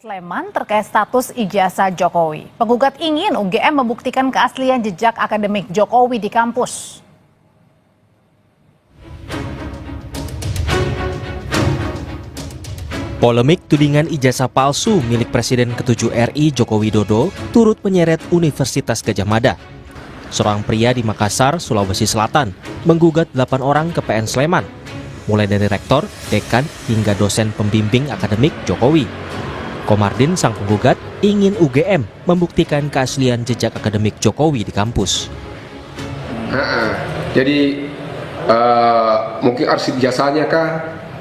Sleman terkait status ijazah Jokowi. Penggugat ingin UGM membuktikan keaslian jejak akademik Jokowi di kampus. Polemik tudingan ijazah palsu milik Presiden ke-7 RI Joko Widodo turut menyeret Universitas Gadjah Mada. Seorang pria di Makassar, Sulawesi Selatan, menggugat 8 orang ke PN Sleman, mulai dari rektor, dekan, hingga dosen pembimbing akademik Jokowi. Komardin, sang penggugat, ingin UGM membuktikan keaslian jejak akademik Jokowi di kampus. Jadi mungkin arsip jasanya kah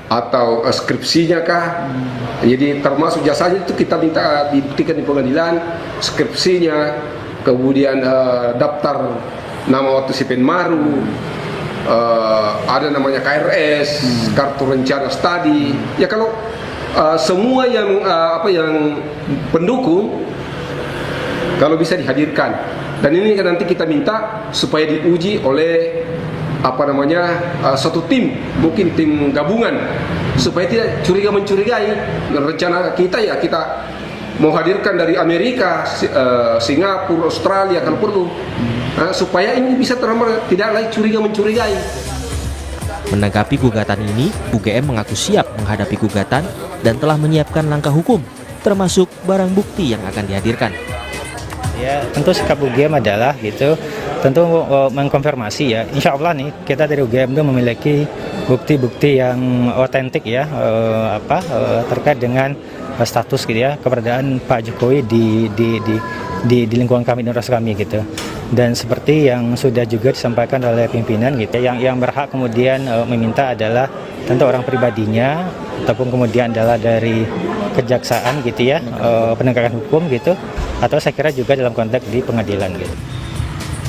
atau skripsinya kah? Jadi termasuk jasanya itu kita minta dibuktikan di pengadilan, skripsinya, kemudian daftar nama waktu si Penmaru, ada namanya KRS, kartu rencana studi. Ya kalau semua yang yang pendukung kalau bisa dihadirkan, dan ini nanti kita minta supaya diuji oleh satu tim, mungkin tim gabungan, supaya tidak curiga mencurigai. Rencana kita ya kita mau hadirkan dari Amerika, Singapura, Australia kalau perlu, supaya ini bisa tidak lagi curiga mencurigai. Menanggapi gugatan ini, UGM mengaku siap menghadapi gugatan dan telah menyiapkan langkah hukum, termasuk barang bukti yang akan dihadirkan. Ya, tentu sikap UGM adalah tentu mengkonfirmasi ya. Insya Allah nih kita dari UGM itu memiliki bukti-bukti yang otentik ya, terkait dengan status keberadaan Pak Jokowi di lingkungan kami, di universitas kami gitu. Dan seperti yang sudah juga disampaikan oleh pimpinan yang berhak kemudian meminta adalah tentu orang pribadinya ataupun kemudian adalah dari kejaksaan penegakan hukum atau saya kira juga dalam konteks di pengadilan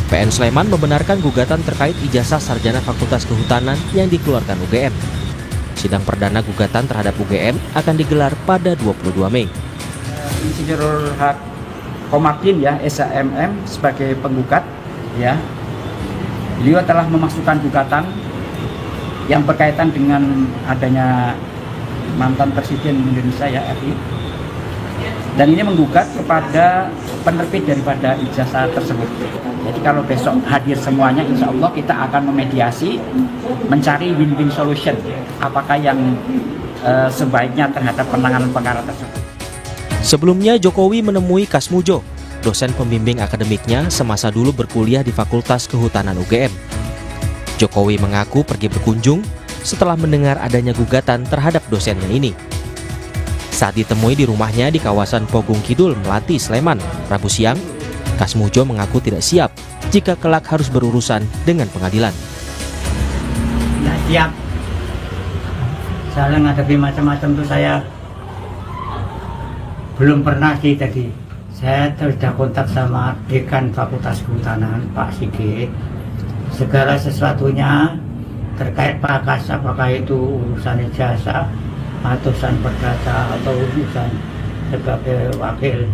PN Sleman membenarkan gugatan terkait ijazah sarjana Fakultas Kehutanan yang dikeluarkan UGM. Sidang perdana gugatan terhadap UGM akan digelar pada 22 Mei. Insinyur Komardin ya, SHMM sebagai penggugat ya. Beliau telah memasukkan gugatan yang berkaitan dengan adanya mantan Presiden Indonesia ya, RI. Dan ini menggugat kepada penerbit daripada ijazah tersebut. Jadi kalau besok hadir semuanya, insya Allah kita akan memediasi, mencari win-win solution. Apakah yang sebaiknya terhadap penanganan perkara tersebut. Sebelumnya Jokowi menemui Kasmujo, dosen pembimbing akademiknya semasa dulu berkuliah di Fakultas Kehutanan UGM. Jokowi mengaku pergi berkunjung setelah mendengar adanya gugatan terhadap dosennya ini. Saat ditemui di rumahnya di kawasan Pogung Kidul, Melati, Sleman, Rabu siang, Kasmujo mengaku tidak siap jika kelak harus berurusan dengan pengadilan. Tidak siap. Saya menghadapi macam-macam itu saya belum pernah tadi. Saya sudah kontak sama dekan Fakultas Kehutanan, Pak Sigit. Segala sesuatunya terkait Prakas, apakah itu urusan ijazah, atau urusan perdata, atau urusan sebagai wakil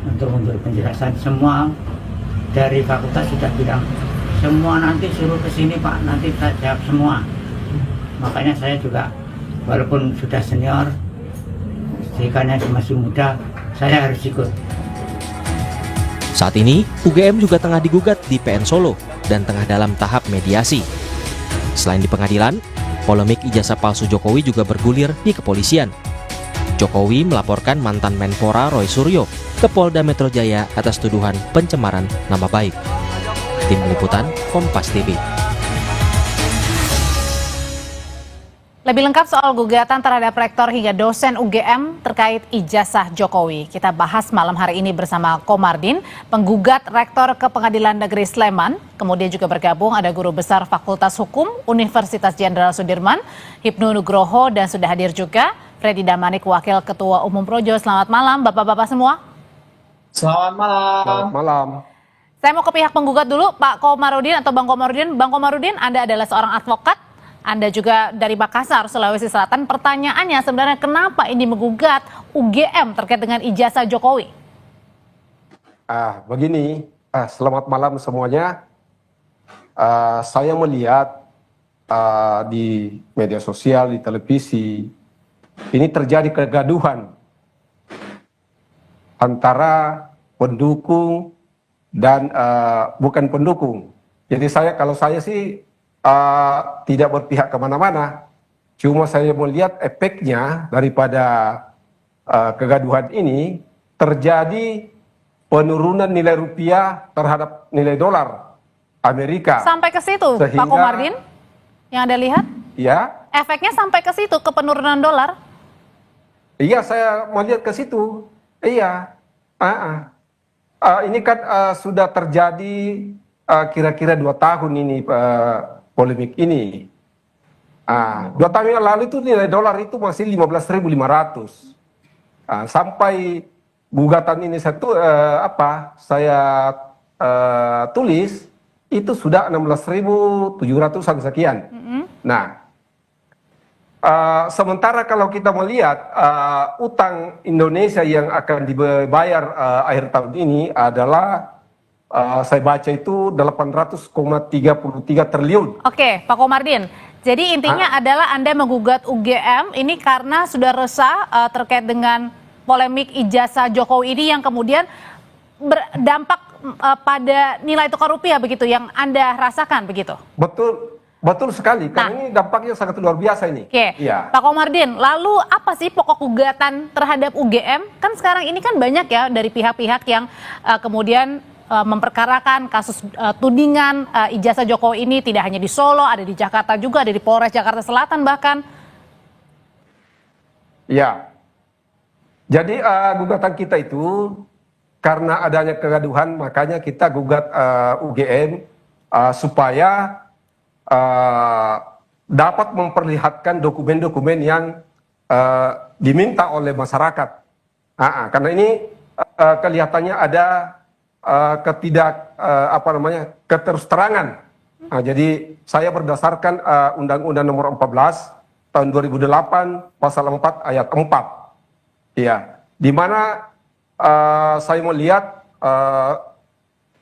untuk memberi penjelasan, semua dari fakultas sudah bilang semua nanti suruh ke sini Pak, nanti kita jawab semua. Makanya saya juga walaupun sudah senior, dekannya masih muda, saya harus ikut. Saat ini, UGM juga tengah digugat di PN Solo dan tengah dalam tahap mediasi. Selain di pengadilan, polemik ijazah palsu Jokowi juga bergulir di kepolisian. Jokowi melaporkan mantan Menpora Roy Suryo ke Polda Metro Jaya atas tuduhan pencemaran nama baik. Tim Liputan, Kompas TV. Lebih lengkap soal gugatan terhadap rektor hingga dosen UGM terkait ijazah Jokowi. Kita bahas malam hari ini bersama Komardin, penggugat rektor ke Pengadilan Negeri Sleman. Kemudian juga bergabung ada Guru Besar Fakultas Hukum Universitas Jenderal Sudirman, Hipnu Nugroho, dan sudah hadir juga Freddy Damanik, Wakil Ketua Umum Projo. Selamat malam Bapak-Bapak semua. Selamat malam. Selamat malam. Saya mau ke pihak penggugat dulu, Pak Komarudin atau Bang Komarudin. Bang Komarudin, Anda adalah seorang advokat. Anda juga dari Makassar, Sulawesi Selatan. Pertanyaannya sebenarnya kenapa ini menggugat UGM terkait dengan ijazah Jokowi? Begini, selamat malam semuanya. Saya melihat di media sosial, di televisi, ini terjadi kegaduhan antara pendukung dan bukan pendukung. Jadi kalau saya sih tidak berpihak kemana-mana, cuma saya melihat efeknya daripada kegaduhan ini terjadi penurunan nilai rupiah terhadap nilai dolar Amerika. Sampai ke situ, Pak Sehingga- Komardin, yang Anda lihat? Ya, Efeknya sampai ke situ, ke penurunan dolar? iya saya melihat ke situ. Iya. Ini kan sudah terjadi kira-kira 2 tahun ini polemik ini. 2 tahun yang lalu itu nilai dolar itu masih 15.500. Sampai gugatan ini saya tulis itu sudah 16.700 sekian. Nah, sementara kalau kita melihat utang Indonesia yang akan dibayar akhir tahun ini adalah saya baca itu 800,33 triliun. Oke, Pak Komardin. Jadi intinya adalah Anda menggugat UGM ini karena sudah resah terkait dengan polemik ijazah Jokowi ini yang kemudian berdampak pada nilai tukar rupiah begitu yang Anda rasakan begitu. Betul sekali, karena ini dampaknya sangat luar biasa ini. Oke, Iya. Pak Komardin, lalu apa sih pokok gugatan terhadap UGM? Kan sekarang ini kan banyak ya dari pihak-pihak yang kemudian memperkarakan kasus tudingan ijazah Jokowi ini tidak hanya di Solo, ada di Jakarta juga, ada di Polres Jakarta Selatan bahkan. Ya, jadi gugatan kita itu karena adanya kegaduhan, makanya kita gugat UGM supaya dapat memperlihatkan dokumen-dokumen yang diminta oleh masyarakat. Karena ini kelihatannya ada keterus-terangan. Jadi saya berdasarkan Undang-Undang Nomor 14 tahun 2008 pasal 4 ayat 4. Ya, di mana saya melihat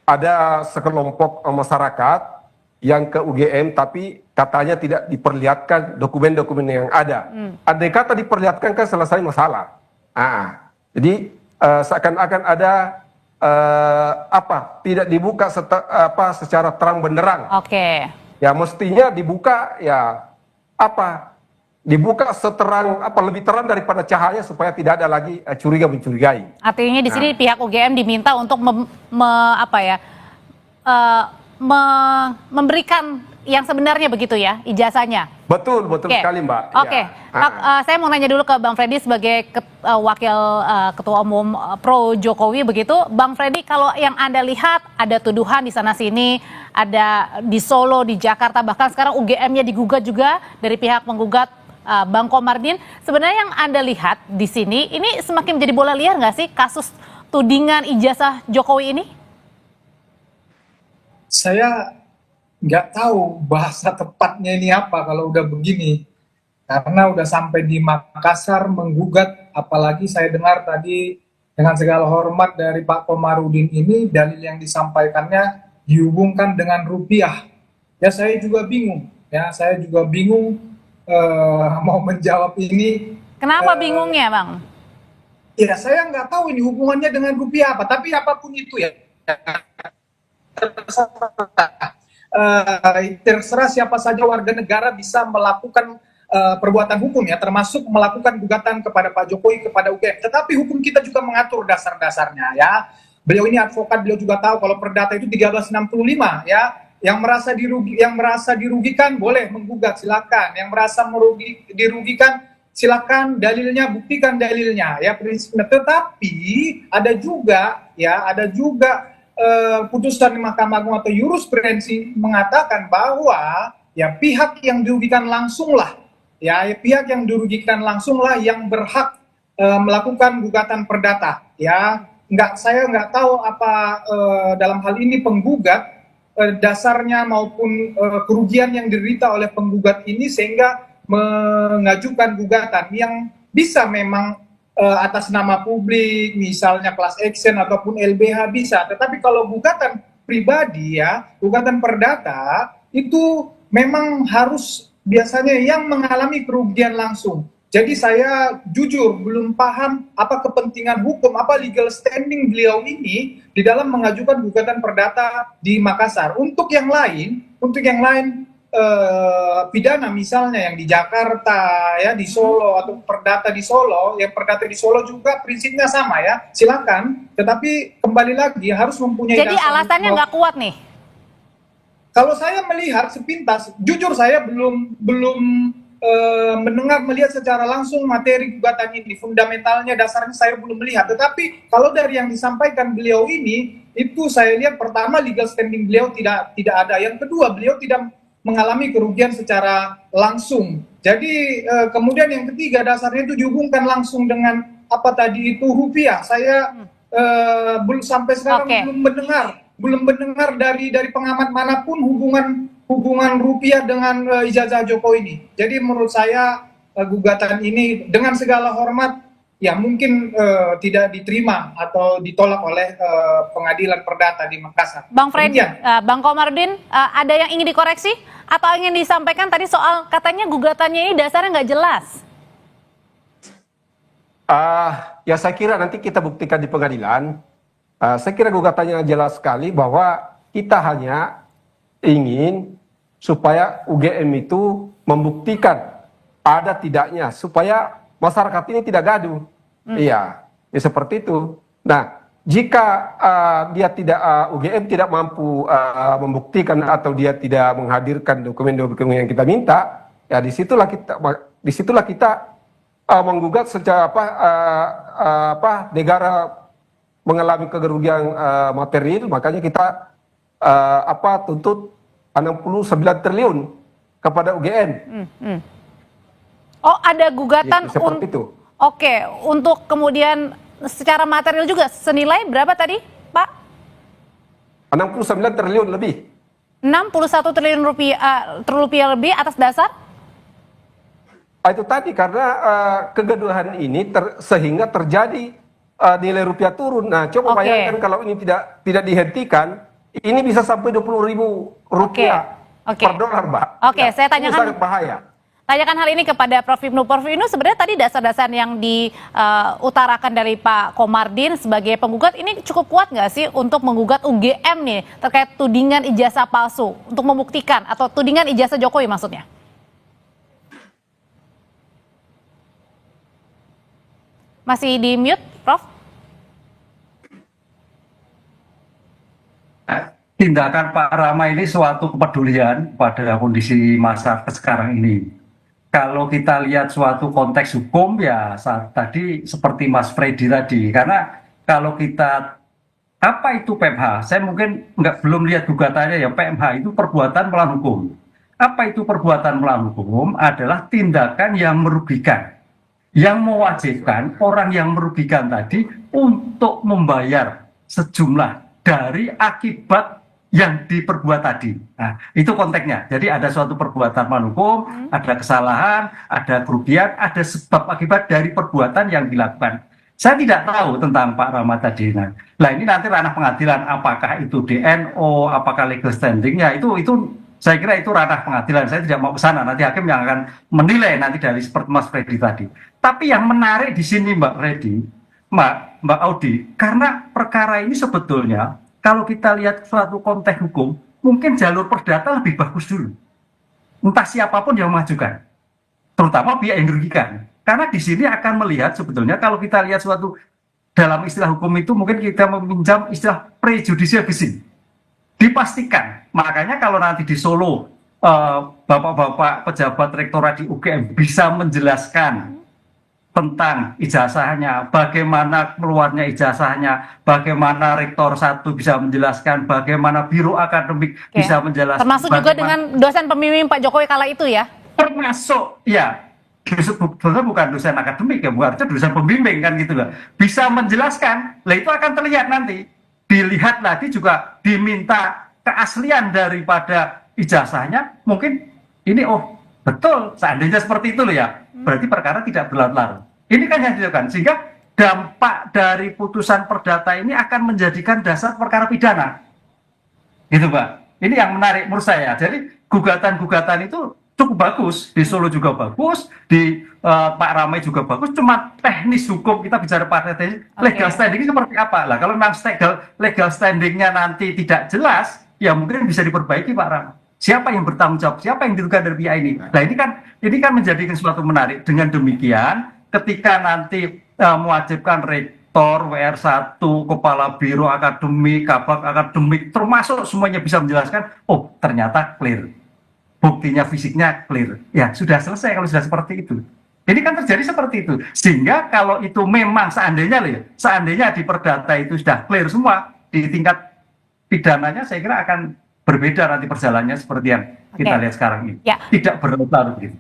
ada sekelompok masyarakat yang ke UGM tapi katanya tidak diperlihatkan dokumen-dokumen yang ada. Andai kata diperlihatkan kan selesai masalah. Jadi seakan-akan ada tidak dibuka secara terang benderang. Oke. Ya mestinya dibuka dibuka seterang lebih terang daripada cahaya supaya tidak ada lagi curiga mencurigai. Artinya di sini pihak UGM diminta untuk memberikan yang sebenarnya begitu ya ijazahnya. Betul Oke. sekali Mbak. Oke, Ya. Pak, saya mau nanya dulu ke Bang Freddy sebagai wakil ketua umum pro Jokowi begitu. Bang Freddy, kalau yang Anda lihat ada tuduhan di sana sini, ada di Solo, di Jakarta, bahkan sekarang UGM-nya digugat juga dari pihak penggugat Bang Komardin. Sebenarnya yang Anda lihat di sini, ini semakin menjadi bola liar nggak sih kasus tudingan ijazah Jokowi ini? Saya nggak tahu bahasa tepatnya ini apa kalau udah begini. Karena udah sampai di Makassar menggugat, apalagi saya dengar tadi dengan segala hormat dari Pak Komarudin ini, dalil yang disampaikannya dihubungkan dengan rupiah. Ya saya juga bingung, mau menjawab ini. Kenapa bingungnya, Bang? Ya saya nggak tahu ini hubungannya dengan rupiah apa, tapi apapun itu ya. Terserah siapa saja warga negara bisa melakukan perbuatan hukum ya, termasuk melakukan gugatan kepada Pak Jokowi, kepada UGM. Tetapi hukum kita juga mengatur dasar-dasarnya ya. Beliau ini advokat, beliau juga tahu kalau perdata itu 1365 ya. Yang merasa dirugikan boleh menggugat, silakan. Yang merasa dirugikan silakan, dalilnya buktikan dalilnya ya, prinsipnya. Tetapi ada juga putusan di Mahkamah Agung atau jurisprudensi mengatakan bahwa ya pihak yang dirugikan langsung lah yang berhak melakukan gugatan perdata ya. Saya nggak tahu apa dalam hal ini penggugat dasarnya maupun kerugian yang diderita oleh penggugat ini sehingga mengajukan gugatan yang bisa memang atas nama publik, misalnya class action ataupun LBH bisa. Tetapi kalau gugatan pribadi ya, gugatan perdata itu memang harus biasanya yang mengalami kerugian langsung. Jadi saya jujur belum paham apa kepentingan hukum, apa legal standing beliau ini di dalam mengajukan gugatan perdata di Makassar. Untuk yang lain pidana misalnya yang di Jakarta, ya di Solo atau perdata di Solo, yang perdata di Solo juga prinsipnya sama ya, silakan. Tetapi kembali lagi harus mempunyai. Jadi alasannya nggak kuat nih. Kalau saya melihat sepintas, jujur saya belum melihat secara langsung materi gugatan ini, fundamentalnya, dasarnya saya belum melihat. Tetapi kalau dari yang disampaikan beliau ini, itu saya lihat pertama legal standing beliau tidak ada. Yang kedua, beliau tidak mengalami kerugian secara langsung. Jadi kemudian yang ketiga, dasarnya itu dihubungkan langsung dengan apa tadi itu rupiah. Saya belum sampai sekarang belum mendengar dari pengamat manapun hubungan rupiah dengan ijazah Jokowi ini. Jadi menurut saya gugatan ini dengan segala hormat ya mungkin tidak diterima atau ditolak oleh pengadilan perdata di Makassar. Bang Freddy, Bang Komardin, ada yang ingin dikoreksi atau ingin disampaikan tadi soal katanya gugatannya ini dasarnya nggak jelas? Ya saya kira nanti kita buktikan di pengadilan. Saya kira gugatannya jelas sekali bahwa kita hanya ingin supaya UGM itu membuktikan ada tidaknya supaya masyarakat ini tidak gaduh. Iya, ya seperti itu. Nah, jika UGM tidak mampu membuktikan atau dia tidak menghadirkan dokumen-dokumen yang kita minta, ya disitulah kita menggugat secara negara mengalami kerugian material, makanya kita tuntut 69 triliun kepada UGM. Oh, ada gugatan seperti itu. Oke, untuk kemudian secara material juga senilai berapa tadi, Pak? 69 triliun lebih. 61 triliun rupiah lebih atas dasar? Itu tadi karena kegaduhan ini sehingga terjadi nilai rupiah turun. Nah, coba bayangkan kalau ini tidak dihentikan, ini bisa sampai 20.000 rupiah per dolar, Mbak. Oke, saya tanyakan. Ini sangat bahaya. Tanyakan hal ini kepada Prof. Ibnu. Prof. Ibnu, sebenarnya tadi dasar-dasar yang diutarakan dari Pak Komardin sebagai penggugat ini cukup kuat nggak sih untuk menggugat UGM nih terkait tudingan ijazah palsu untuk membuktikan atau tudingan ijazah Jokowi maksudnya? Masih di mute, Prof? Tindakan Pak Rama ini suatu kepedulian pada kondisi masyarakat sekarang ini. Kalau kita lihat suatu konteks hukum ya tadi seperti Mas Freddy tadi, karena kalau kita apa itu PMH, saya mungkin belum lihat gugatannya ya. PMH itu perbuatan melawan hukum. Apa itu perbuatan melawan hukum? Adalah tindakan yang merugikan, yang mewajibkan orang yang merugikan tadi untuk membayar sejumlah dari akibat yang diperbuat tadi. Nah, itu konteksnya. Jadi ada suatu perbuatan melawan hukum, ada kesalahan, ada kerugian, ada sebab akibat dari perbuatan yang dilakukan. Saya tidak tahu tentang Pak Rama tadi. Nah, ini nanti ranah pengadilan, apakah itu DNO, apakah legal standingnya, itu saya kira itu ranah pengadilan. Saya tidak mau ke sana. Nanti hakim yang akan menilai nanti dari seperti Mas Freddy tadi. Tapi yang menarik di sini Mbak Freddy, Mbak Audi, karena perkara ini sebetulnya kalau kita lihat suatu konteks hukum, mungkin jalur perdata lebih bagus dulu. Entah siapapun yang mengajukan, terutama pihak yang dirugikan. Karena di sini akan melihat sebetulnya kalau kita lihat suatu dalam istilah hukum itu mungkin kita meminjam istilah prejudicial guessing. Dipastikan. Makanya kalau nanti di Solo bapak-bapak pejabat rektorat di UGM bisa menjelaskan tentang ijazahnya, bagaimana keluarnya ijazahnya, bagaimana rektor 1 bisa menjelaskan, bagaimana biro akademik bisa menjelaskan. Termasuk juga dengan dosen pembimbing Pak Jokowi kala itu ya? Termasuk, ya. Bukan dosen akademik ya, bukan dosen pembimbing kan gitu loh. Bisa menjelaskan, itu akan terlihat nanti. Dilihat lagi juga diminta keaslian daripada ijazahnya, mungkin ini betul, seandainya seperti itu loh ya, berarti perkara tidak berlarut-larut. Ini kan yang dilakukan, sehingga dampak dari putusan perdata ini akan menjadikan dasar perkara pidana. Gitu Mbak. Ini yang menarik menurut saya. Jadi gugatan-gugatan itu cukup bagus, di Solo juga bagus, di Pak Ramai juga bagus, cuma teknis hukum kita bicara pada legal standing seperti apa lah. Kalau memang legal standingnya nanti tidak jelas, ya mungkin bisa diperbaiki Pak Ramai. Siapa yang bertanggung jawab, siapa yang dirugikan dari pihak ini. Nah ini kan menjadi sesuatu menarik. Dengan demikian, ketika nanti mewajibkan rektor, WR1, kepala biro akademik, kabak akademik, termasuk semuanya bisa menjelaskan, oh ternyata clear. Buktinya fisiknya clear. Ya sudah selesai kalau sudah seperti itu. Ini kan terjadi seperti itu. Sehingga kalau itu memang seandainya di perdata itu sudah clear semua, di tingkat pidananya saya kira akan berbeda nanti perjalanannya seperti yang kita lihat sekarang ini. Ya. Tidak berlarut gitu.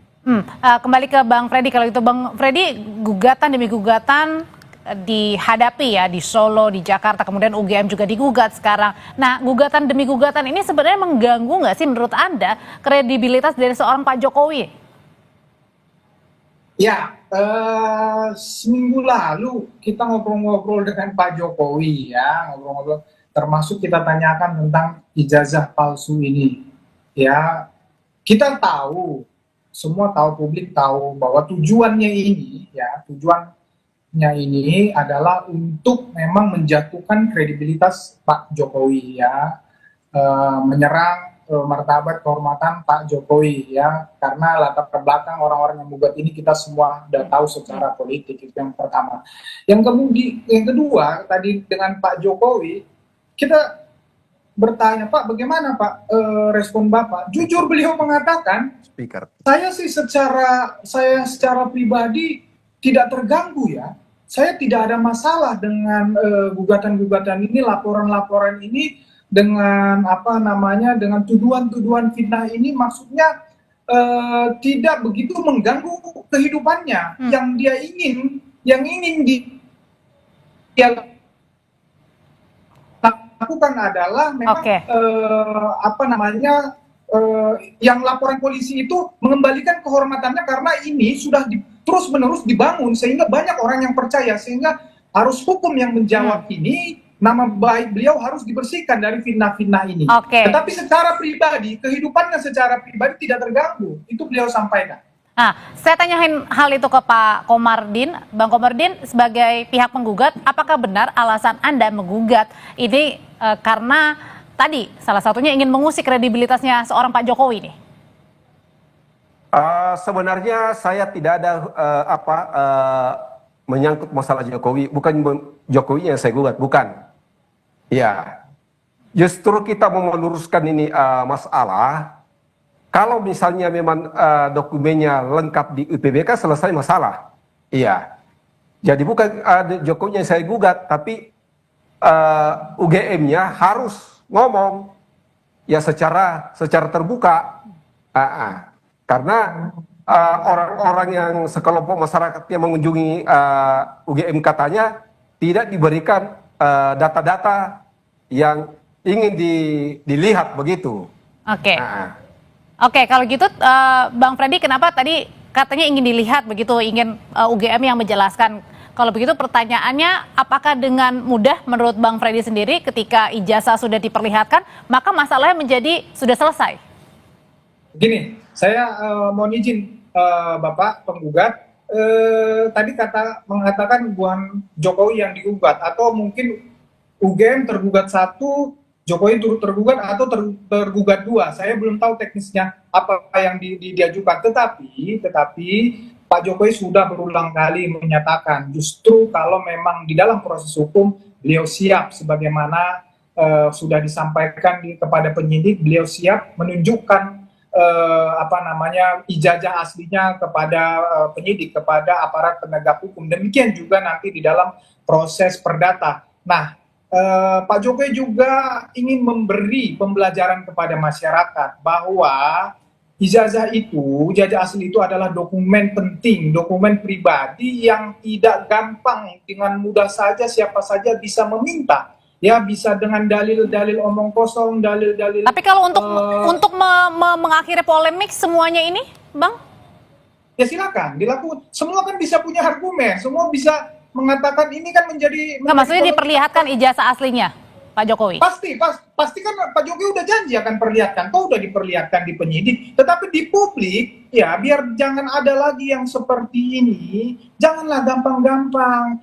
Kembali ke Bang Freddy, kalau itu Bang Freddy, gugatan demi gugatan dihadapi ya di Solo, di Jakarta, kemudian UGM juga digugat sekarang. Nah, gugatan demi gugatan ini sebenarnya mengganggu nggak sih menurut Anda kredibilitas dari seorang Pak Jokowi? Ya, seminggu lalu kita ngobrol-ngobrol dengan Pak Jokowi ya, ngobrol-ngobrol, termasuk kita tanyakan tentang ijazah palsu ini. Ya, kita tahu, semua tahu, publik tahu bahwa tujuannya ini adalah untuk memang menjatuhkan kredibilitas Pak Jokowi ya, menyerang martabat kehormatan Pak Jokowi ya, karena latar belakang orang-orang yang menggugat ini kita semua sudah tahu secara politik. Itu yang pertama. Yang kedua tadi dengan Pak Jokowi kita bertanya, Pak bagaimana Pak respon Bapak? Jujur beliau mengatakan, saya secara pribadi tidak terganggu ya. Saya tidak ada masalah dengan gugatan-gugatan ini, laporan-laporan ini, dengan dengan tuduhan-tuduhan fitnah ini, maksudnya tidak begitu mengganggu kehidupannya. Yang dia ingin dia lakukan adalah memang yang laporan polisi itu mengembalikan kehormatannya, karena ini sudah terus-menerus dibangun sehingga banyak orang yang percaya, sehingga harus hukum yang menjawab ini, nama baik beliau harus dibersihkan dari fitnah-fitnah ini. Tetapi secara pribadi, kehidupannya secara pribadi tidak terganggu. Itu beliau sampaikan. Nah, saya tanyain hal itu ke Pak Komardin. Bang Komardin, sebagai pihak penggugat, apakah benar alasan Anda menggugat ini karena tadi salah satunya ingin mengusik kredibilitasnya seorang Pak Jokowi ini? Sebenarnya saya tidak ada menyangkut masalah Jokowi, bukan Jokowi yang saya gugat, bukan. Ya, justru kita mau meluruskan ini masalah. Kalau misalnya memang dokumennya lengkap di UPBK, selesai masalah. Iya. Jadi bukan Jokowi yang saya gugat, tapi UGM-nya harus ngomong ya secara terbuka. Karena orang-orang yang sekelompok masyarakat yang mengunjungi UGM katanya tidak diberikan data-data yang ingin dilihat begitu. Oke, kalau gitu Bang Freddy, kenapa tadi katanya ingin dilihat begitu, ingin UGM yang menjelaskan? Kalau begitu pertanyaannya, apakah dengan mudah menurut Bang Freddy sendiri ketika ijazah sudah diperlihatkan, maka masalahnya menjadi sudah selesai? Begini, saya mohon izin Bapak penggugat, tadi mengatakan bukan Jokowi yang digugat, atau mungkin UGM tergugat satu, Jokowi turut tergugat, atau tergugat dua. Saya belum tahu teknisnya apa yang diajukan. Tetapi Pak Jokowi sudah berulang kali menyatakan justru kalau memang di dalam proses hukum beliau siap, sebagaimana sudah disampaikan kepada penyidik, beliau siap menunjukkan ijazah aslinya kepada penyidik, kepada aparat penegak hukum. Demikian juga nanti di dalam proses perdata. Nah, Pak Jokowi juga ingin memberi pembelajaran kepada masyarakat bahwa ijazah asli itu adalah dokumen penting, dokumen pribadi yang tidak gampang, dengan mudah saja siapa saja bisa meminta. Ya, bisa dengan dalil-dalil omong kosong, dalil-dalil. Tapi kalau untuk mengakhiri polemik semuanya ini, Bang? Ya silakan, dilakukan. Semua kan bisa punya argumen, semua bisa mengatakan ini kan menjadi. Maksudnya diperlihatkan ijazah aslinya? Pak Jokowi? Pasti kan Pak Jokowi udah janji akan perlihatkan, udah diperlihatkan di penyidik, tetapi di publik ya biar jangan ada lagi yang seperti ini, janganlah gampang-gampang.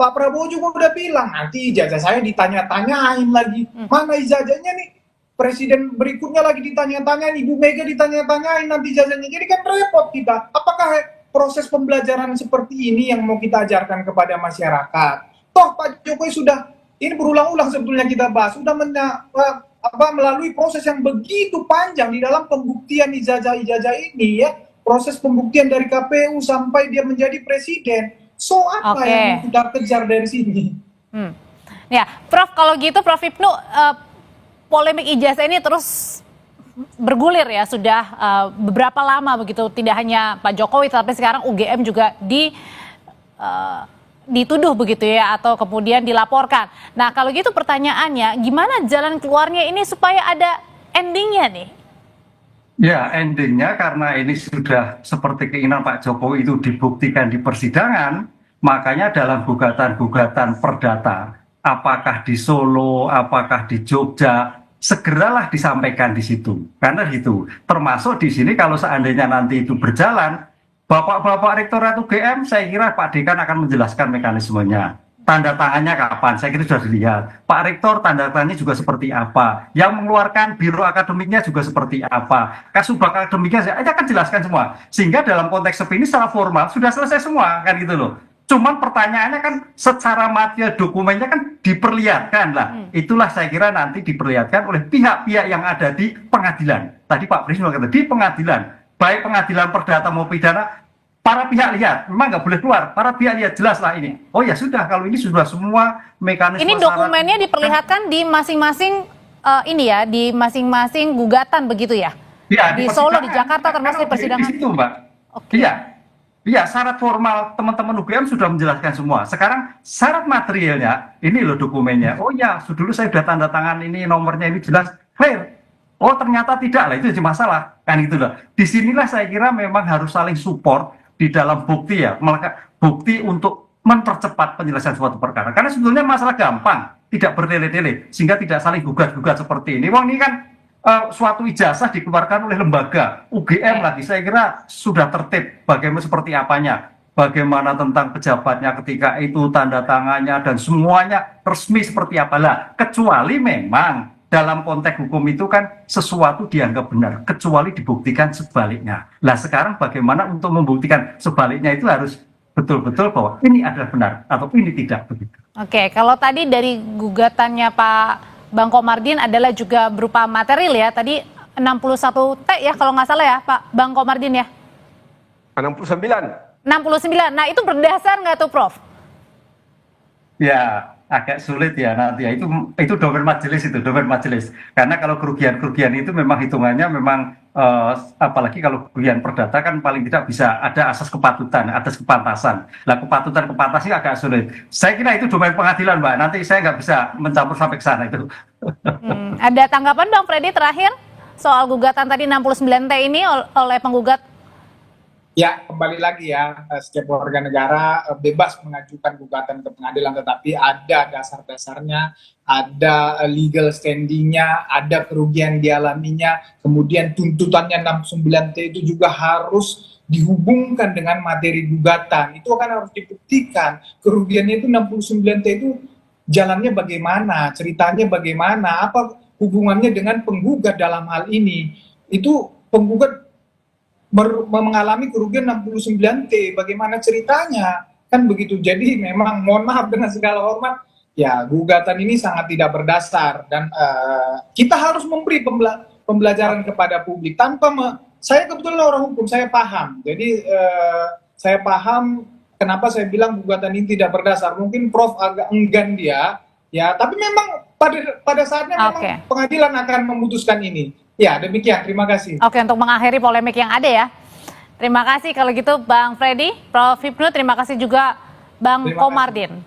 Pak Prabowo juga udah bilang nanti ijazah saya ditanya-tanyain lagi, mana ijazahnya nih? Presiden berikutnya lagi ditanya-tanyain, Ibu Mega ditanya-tanyain nanti ijazahnya, jadi kan repot kita. Apakah proses pembelajaran seperti ini yang mau kita ajarkan kepada masyarakat? Toh Pak Jokowi sudah, ini berulang-ulang sebetulnya kita bahas, sudah melalui proses yang begitu panjang di dalam pembuktian ijazah-ijazah ini ya, proses pembuktian dari KPU sampai dia menjadi presiden. So apa yang kita kejar dari sini? Ya, Prof, kalau gitu Prof Hipnu, polemik ijazah ini terus bergulir ya, sudah beberapa lama begitu, tidak hanya Pak Jokowi tapi sekarang UGM juga dituduh begitu ya, atau kemudian dilaporkan. Nah kalau gitu pertanyaannya, gimana jalan keluarnya ini supaya ada endingnya nih? Ya, endingnya karena ini sudah seperti keinginan Pak Jokowi itu dibuktikan di persidangan, makanya dalam gugatan-gugatan perdata, apakah di Solo, apakah di Jogja, segeralah disampaikan di situ. Karena gitu, termasuk di sini kalau seandainya nanti itu berjalan, Bapak-Bapak Rektorat UGM, saya kira Pak Dekan akan menjelaskan mekanismenya. Tanda tangannya kapan? Saya kira sudah dilihat. Pak Rektor tanda tangannya juga seperti apa? Yang mengeluarkan biro akademiknya juga seperti apa? Kasubag akademiknya saya akan jelaskan semua. Sehingga dalam konteks seperti ini secara formal sudah selesai semua kan gitu loh. Cuman pertanyaannya kan secara material dokumennya kan diperlihatkan lah. Itulah saya kira nanti diperlihatkan oleh pihak-pihak yang ada di pengadilan. Tadi Pak Presiden kata di pengadilan, baik pengadilan perdata maupun pidana. Para pihak lihat, memang nggak boleh keluar. Para pihak lihat jelas lah ini. Oh ya sudah, kalau ini sudah semua mekanisme. Ini dokumennya diperlihatkan di masing-masing ini ya, di masing-masing gugatan begitu ya? Ya, di Solo, di Jakarta, termasuk di persidangan. Di situ, Mbak. Iya, syarat formal teman-teman UGM sudah menjelaskan semua. Sekarang syarat materialnya, ini loh dokumennya. Oh ya, dulu saya sudah tanda tangan ini, nomornya ini jelas, clear. Oh ternyata tidak lah, itu jadi masalah. Kan gitu loh. Disinilah saya kira memang harus saling support di dalam bukti ya, bukti untuk mempercepat penyelesaian suatu perkara. Karena sebetulnya masalah gampang, tidak bertele-tele, sehingga tidak saling gugat-gugat seperti ini. Wong ini kan suatu ijazah dikeluarkan oleh lembaga UGM lagi, saya kira sudah tertib bagaimana seperti apanya, bagaimana tentang pejabatnya ketika itu, tanda tangannya dan semuanya resmi seperti apalah. Kecuali memang dalam konteks hukum itu kan sesuatu dianggap benar, kecuali dibuktikan sebaliknya. Nah sekarang bagaimana untuk membuktikan sebaliknya itu harus betul-betul bahwa ini adalah benar atau ini tidak begitu. Oke, kalau tadi dari gugatannya Pak Bang Komardin adalah juga berupa material ya, tadi 61T ya kalau nggak salah ya Pak Bang Komardin ya? 69. 69, nah itu berdasar nggak tuh Prof? Ya, agak sulit ya nanti ya, itu domain majelis karena kalau kerugian itu memang hitungannya memang apalagi kalau kerugian perdata kan paling tidak bisa ada asas kepatutan, atas kepantasan. Nah kepatutan agak sulit, saya kira itu domain pengadilan Mbak, nanti saya nggak bisa mencampur sampai ke sana itu. Ada tanggapan Bang Freddy terakhir soal gugatan tadi 69T ini oleh penggugat? Ya, kembali lagi ya, setiap warga negara bebas mengajukan gugatan ke pengadilan, tetapi ada dasar-dasarnya, ada legal standingnya, ada kerugian dialaminya, kemudian tuntutannya 69T itu juga harus dihubungkan dengan materi gugatan. Itu akan harus dibuktikan, kerugiannya itu 69T itu jalannya bagaimana, ceritanya bagaimana, apa hubungannya dengan penggugat dalam hal ini. Itu penggugat mengalami kerugian 69T, bagaimana ceritanya, kan begitu. Jadi memang mohon maaf dengan segala hormat, ya gugatan ini sangat tidak berdasar dan kita harus memberi pembelajaran kepada publik tanpa saya kebetulan orang hukum, saya paham. Jadi saya paham kenapa saya bilang gugatan ini tidak berdasar. Mungkin Prof agak enggan dia, ya, tapi memang pada saatnya memang pengadilan akan memutuskan ini. Ya, demikian. Terima kasih. Oke, untuk mengakhiri polemik yang ada ya. Terima kasih kalau gitu Bang Freddy, Prof Hipnu, terima kasih juga Bang Komardin.